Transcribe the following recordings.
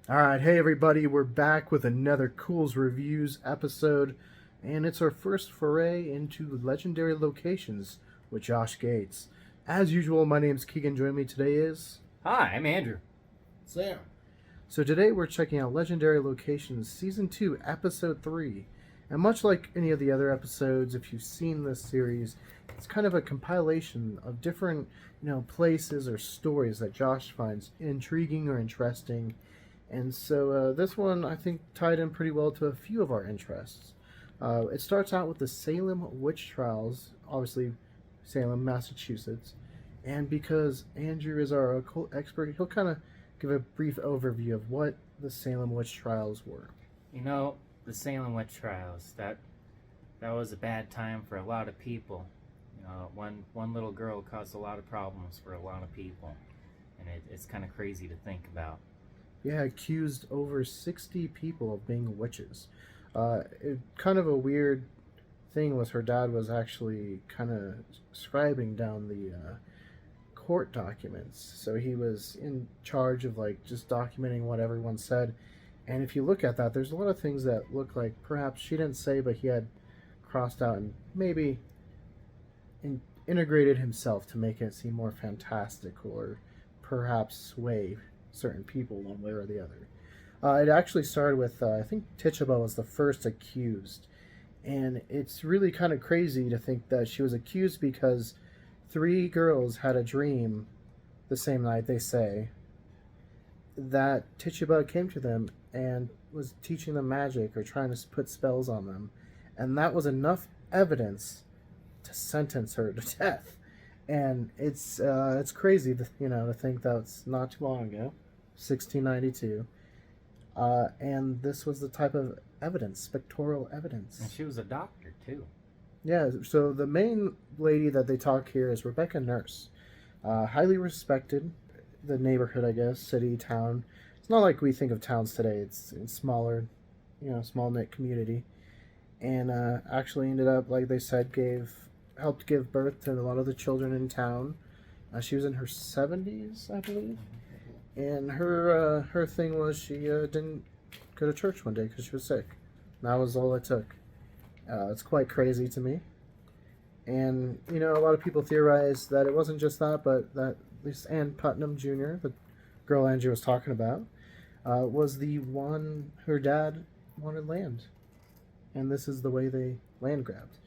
All right, hey everybody, we're back with another Culz Reviews episode, and it's our first foray into legendary locations with Josh Gates. As usual, my name's Keegan. Joining me today is. Hi, I'm Andrew. Sam. So today we're checking out Legendary Locations Season 2, Episode 3. And much like any of the other episodes, if you've seen this series, it's kind of a compilation of different, places or stories that Josh finds intriguing or interesting. And so this one, I think, tied in pretty well to a few of our interests. It starts out with the Salem witch trials, obviously Salem, Massachusetts. And because Andrew is our occult expert, he'll kind of give a brief overview of what the Salem witch trials were. The Salem witch trials, that was a bad time for a lot of people. One little girl caused a lot of problems for a lot of people. And it's kind of crazy to think about. Yeah, accused over 60 people of being witches. Kind of a weird thing was her dad was actually kind of scribing down the court documents. So he was in charge of just documenting what everyone said. And if you look at that, there's a lot of things that look like perhaps she didn't say, but he had crossed out and maybe integrated himself to make it seem more fantastical or perhaps sway certain people one way or the other. It actually started with, I think Tituba was the first accused. And it's really kind of crazy to think that she was accused because 3 girls had a dream the same night, they say, that Tituba came to them and was teaching them magic or trying to put spells on them. And that was enough evidence to sentence her to death. And it's crazy to think that's not too long ago, 1692. And this was the type of evidence, spectral evidence. And she was a doctor, too. Yeah, so the main lady that they talk here is Rebecca Nurse. Highly respected, the neighborhood, I guess, city, town. It's not like we think of towns today. It's smaller, small-knit community. And actually ended up, like they said, helped give birth to a lot of the children in town. She was in her 70s, I believe. And her thing was she didn't go to church one day because she was sick. That was all it took. It's quite crazy to me. And, a lot of people theorize that it wasn't just that, but that at least Ann Putnam Jr., the girl Andrew was talking about, was the one her dad wanted land. And this is the way they land grabbed.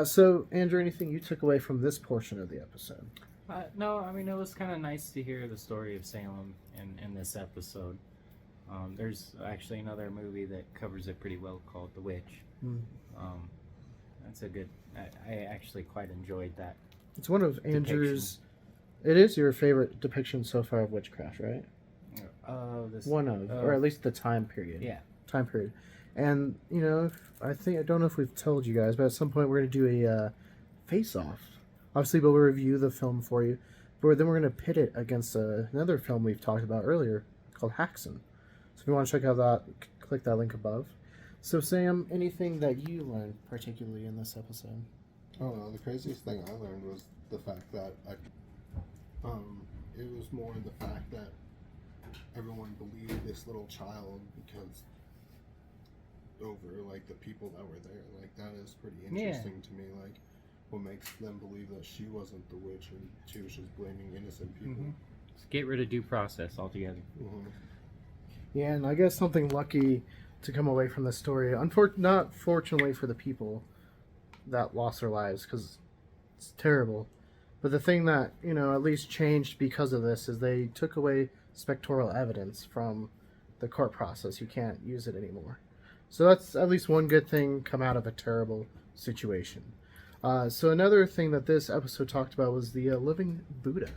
So, Andrew, anything you took away from this portion of the episode? No, I mean, it was kind of nice to hear the story of Salem in this episode. There's actually another movie that covers it pretty well called The Witch. That's a good... I actually quite enjoyed that. It's one of Andrew's... It is your favorite depiction so far of witchcraft, right? One of, or at least the time period. Yeah. Time period. And, I don't know if we've told you guys, but at some point we're going to do a face-off. Obviously, we'll review the film for you, but then we're going to pit it against another film we've talked about earlier called Haxon. So if you want to check out that, click that link above. So, Sam, anything that you learned particularly in this episode? Oh no, the craziest thing I learned was the fact that it was more the fact that everyone believed this little child because over the people that were there. That is pretty interesting to me. What makes them believe that she wasn't the witch and she was just blaming innocent people. Mm-hmm. Just get rid of due process altogether. Mm-hmm. Yeah, and I guess something lucky to come away from this story. Not fortunately for the people that lost their lives, because it's terrible. But the thing that, at least changed because of this is they took away spectral evidence from the court process. You can't use it anymore. So that's at least one good thing come out of a terrible situation. So another thing that this episode talked about was the living Buddha.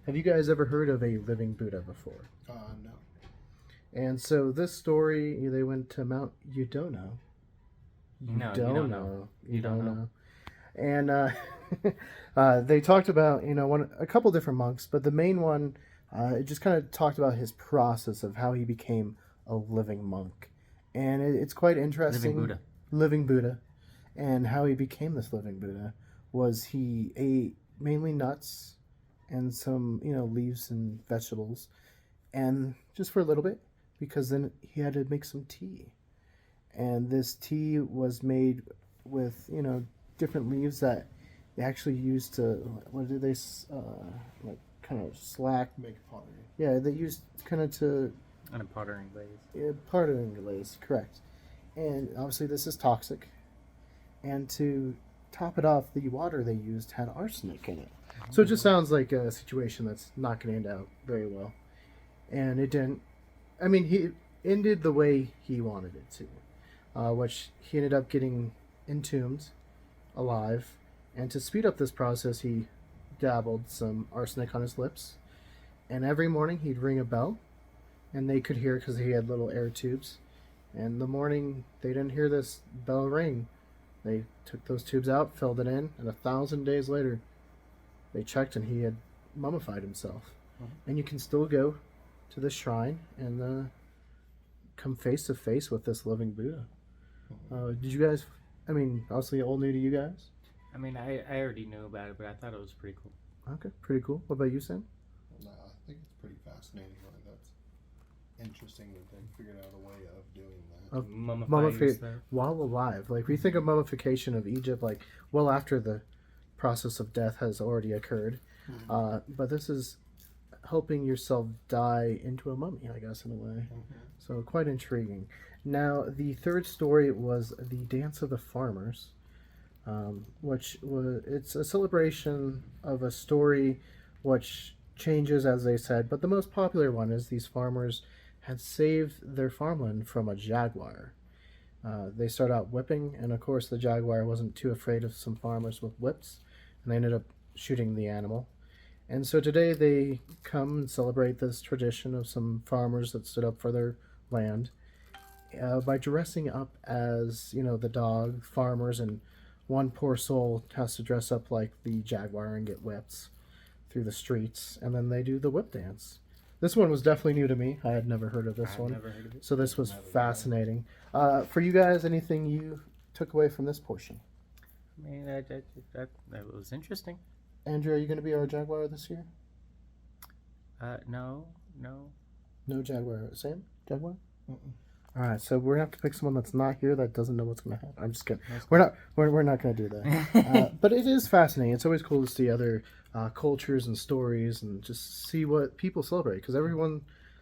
Have you guys ever heard of a living Buddha before? No. And so this story, they went to Mount Udono. You don't know. And they talked about, a couple different monks, but the main one, it just kind of talked about his process of how he became a living monk. And it's quite interesting. Living Buddha. And how he became this living Buddha was he ate mainly nuts and some, leaves and vegetables. And just for a little bit. because then he had to make some tea. And this tea was made with, different leaves that they actually used to, what did they, like, kind of slack. Make pottery. Yeah, they used kind of to. On a pottering glaze. Yeah, pottery glaze, correct. And obviously this is toxic. And to top it off, the water they used had arsenic in it. So it just sounds like a situation that's not going to end out very well. And it didn't. I mean, he ended the way he wanted it to, which he ended up getting entombed alive. And to speed up this process, he dabbled some arsenic on his lips. And every morning he'd ring a bell, and they could hear it because he had little air tubes. And the morning they didn't hear this bell ring, they took those tubes out, filled it in, and 1,000 days later, they checked and he had mummified himself. And you can still go to the shrine and come face to face with this living Buddha. Did you guys, I mean, obviously all new to you guys? I mean, I already knew about it, but I thought it was pretty cool. Okay, pretty cool. What about you, Sam? No, I think it's pretty fascinating. Like, that's interesting that they figured out a way of doing that. Of Mummifying while alive. Like, we think of mummification of Egypt, like, well after the process of death has already occurred. But this is helping yourself die into a mummy, I guess, in a way. So quite intriguing. Now, the third story was the Dance of the Farmers, which was, it's a celebration of a story which changes, as they said, but the most popular one is these farmers had saved their farmland from a jaguar. They start out whipping, and of course the jaguar wasn't too afraid of some farmers with whips, and they ended up shooting the animal. And so today they come and celebrate this tradition of some farmers that stood up for their land by dressing up as, the dog farmers, and one poor soul has to dress up like the jaguar and get whipped through the streets, and then they do the whip dance. This one was definitely new to me. I had never heard of this one. Never heard of it. So this was fascinating. For you guys, anything you took away from this portion? I mean, that was interesting. Andrew, are you going to be our jaguar this year? No. No jaguar. Sam? Jaguar? All right, so we're gonna have to pick someone that's not here that doesn't know what's gonna happen. I'm just kidding. We're not gonna do that. But it is fascinating. It's always cool to see other cultures and stories and just see what people celebrate, because everyone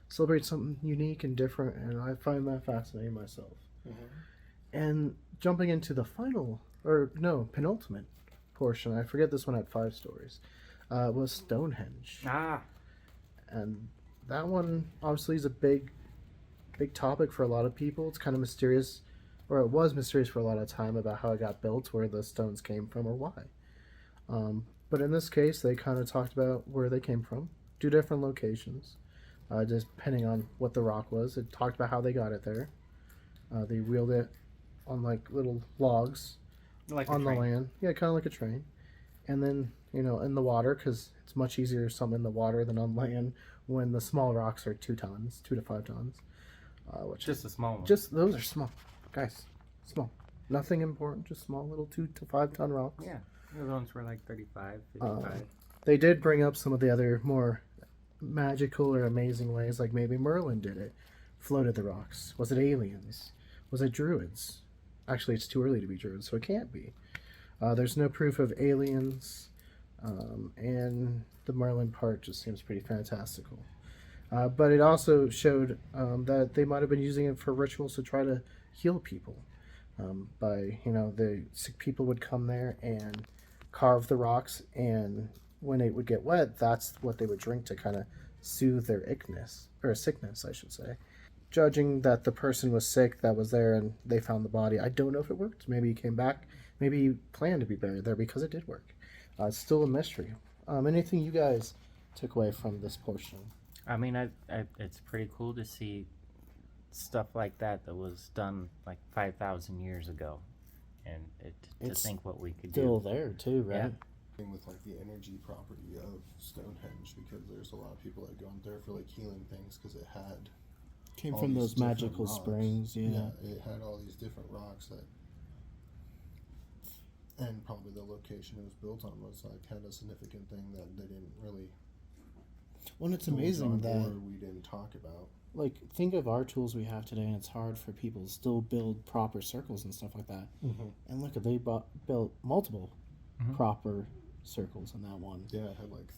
celebrates something unique and different, and I find that fascinating myself. And jumping into the penultimate portion, I forget this one had 5 stories, was Stonehenge. And that one obviously is a big topic for a lot of people. It's kind of mysterious, or it was mysterious for a lot of time, about how it got built, where the stones came from, or why. But in this case, they kind of talked about where they came from, 2 different locations, just depending on what the rock was. It talked about how they got it there. They wheeled it on like little logs Like on the land. Yeah, kind of like a train. And then, in the water, because it's much easier some in the water than on land when the small rocks are 2 tons, 2 to 5 tons. Just a small one. Just those are small, guys. Small, nothing important. Just small little 2 to 5 ton rocks. Yeah, those ones were like 35, 55. They did bring up some of the other more magical or amazing ways, like maybe Merlin did it, floated the rocks. Was it aliens? Was it druids? Actually, it's too early to be druids, so it can't be. There's no proof of aliens, and the Merlin part just seems pretty fantastical. But it also showed that they might have been using it for rituals to try to heal people. The sick people would come there and carve the rocks, and when it would get wet, that's what they would drink to kind of soothe their sickness, I should say. Judging that the person was sick that was there and they found the body, I don't know if it worked. Maybe he came back. Maybe he planned to be buried there because it did work. It's still a mystery. Anything you guys took away from this portion? I mean, it's pretty cool to see stuff like that was done like 5,000 years ago, and to think what we could Still do. there too, right? Yeah. Thing with like the energy property of Stonehenge, because there's a lot of people that go in there for like healing things, because it had Came all from these those different magical rocks. springs, yeah. It had all these different rocks that, and probably the location it was built on was like had a significant thing that they didn't really. Well, it's go amazing on, that or we didn't talk about. like, think of our tools we have today, and it's hard for people to still build proper circles and stuff like that. Mm-hmm. And look, they built multiple Mhm. proper circles in that one. Yeah, it had like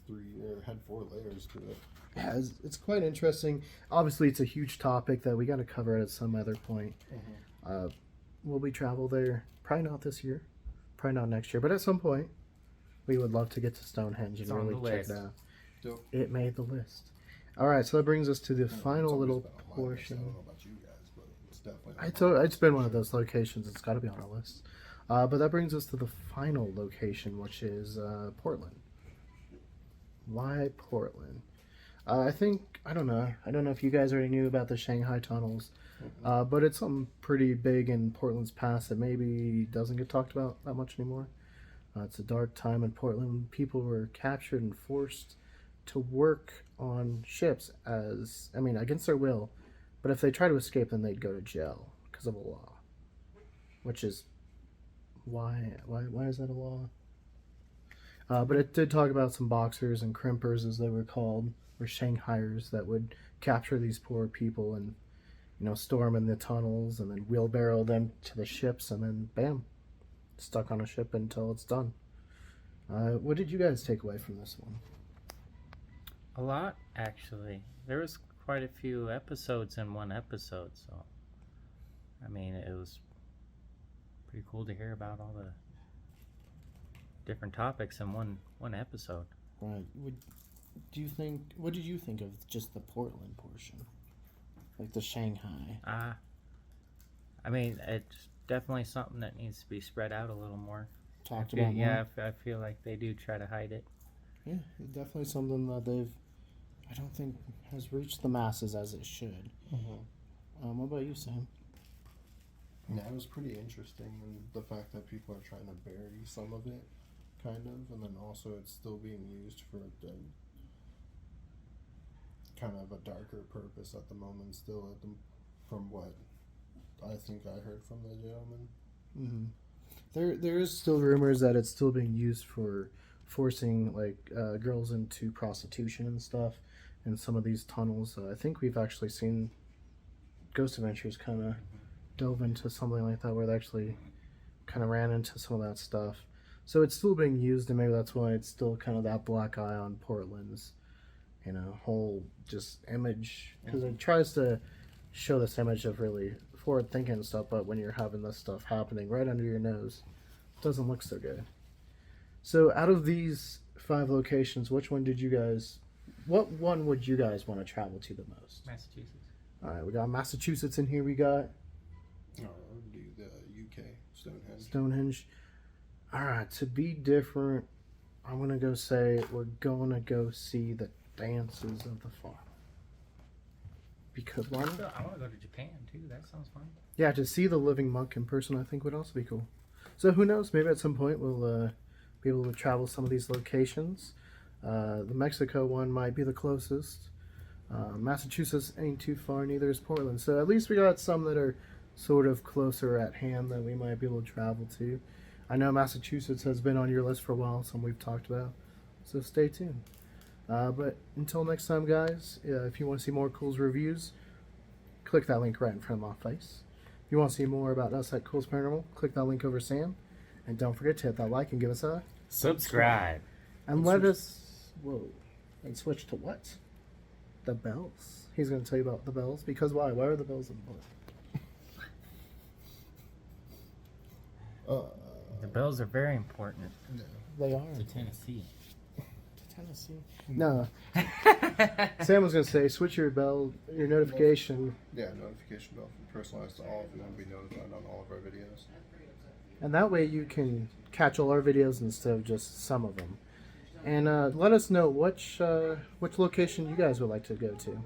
had 4 layers to it. Yeah, it's quite interesting. Obviously, it's a huge topic that we got to cover at some other point. Mm-hmm. Will we travel there? Probably not this year. Probably not next year. But at some point, we would love to get to Stonehenge It's and on really the check list. it out. Yep. It made the list. All right, so that brings us to the It's final always little been on my list. I portion. don't know about you guys, but it's definitely. It's been one of those locations. It's got to be on our list. But that brings us to the final location, which is Portland. Why Portland? I don't know if you guys already knew about the Shanghai tunnels, but it's something pretty big in Portland's past that maybe doesn't get talked about that much anymore. It's a dark time in Portland. People were captured and forced to work on ships against their will. But if they try to escape, then they'd go to jail because of a law. Which is why is that a law? But it did talk about some boxers and crimpers, as they were called, or Shanghaiers, that would capture these poor people and, store them in the tunnels and then wheelbarrow them to the ships and then bam, stuck on a ship until it's done. What did you guys take away from this one? A lot, actually. There was quite a few episodes in one episode, so I mean, it was pretty cool to hear about all the different topics in one episode. Right. What did you think of just the Portland portion? Like the Shanghai? I mean, it's definitely something that needs to be spread out a little more. Talked about more? Yeah, I feel like they do try to hide it. Yeah, definitely something that I don't think has reached the masses as it should. Mm-hmm. What about you, Sam? Yeah, it was pretty interesting, and the fact that people are trying to bury some of it, kind of, and then also it's still being used for the kind of a darker purpose at the moment. Still, from what I think I heard from the gentleman. Mm-hmm. There is still rumors that it's still being used for forcing girls into prostitution and stuff in some of these tunnels. I think we've actually seen Ghost Adventures kind of dove into something like that, where they actually kind of ran into some of that stuff. So it's still being used, and maybe that's why it's still kind of that black eye on Portland's, whole just image, because it tries to show this image of really forward thinking and stuff, but when you're having this stuff happening right under your nose, it doesn't look so good. So out of these 5 locations, what one would you guys want to travel to the most? Massachusetts. All right, we got Massachusetts in here. We got Do the UK Stonehenge. Stonehenge. All right, to be different, I'm gonna go say we're gonna go see the dances of the farm. Because why not? I want to go to Japan too. That sounds fun. Yeah, to see the living monk in person, I think would also be cool. So who knows? Maybe at some point we'll be able to travel some of these locations. The Mexico one might be the closest. Massachusetts ain't too far, neither is Portland. So at least we got some that are sort of closer at hand that we might be able to travel to. I know Massachusetts has been on your list for a while, some we've talked about. So stay tuned. But until next time, guys, if you want to see more Culz reviews, click that link right in front of my face. If you want to see more about us at Culz Paranormal, click that link over Sam. And don't forget to hit that like and give us a Subscribe. And let us... Whoa. And switch to what? The bells. He's going to tell you about the bells. Because why? Why are the bells important? The bells are very important Yeah. They are. to Tennessee. Tennessee. No. Sam was going to say, switch your notification. Yeah, notification bell from personalized to all, and then be notified on all of our videos. And that way you can catch all our videos instead of just some of them. And let us know which location you guys would like to go to.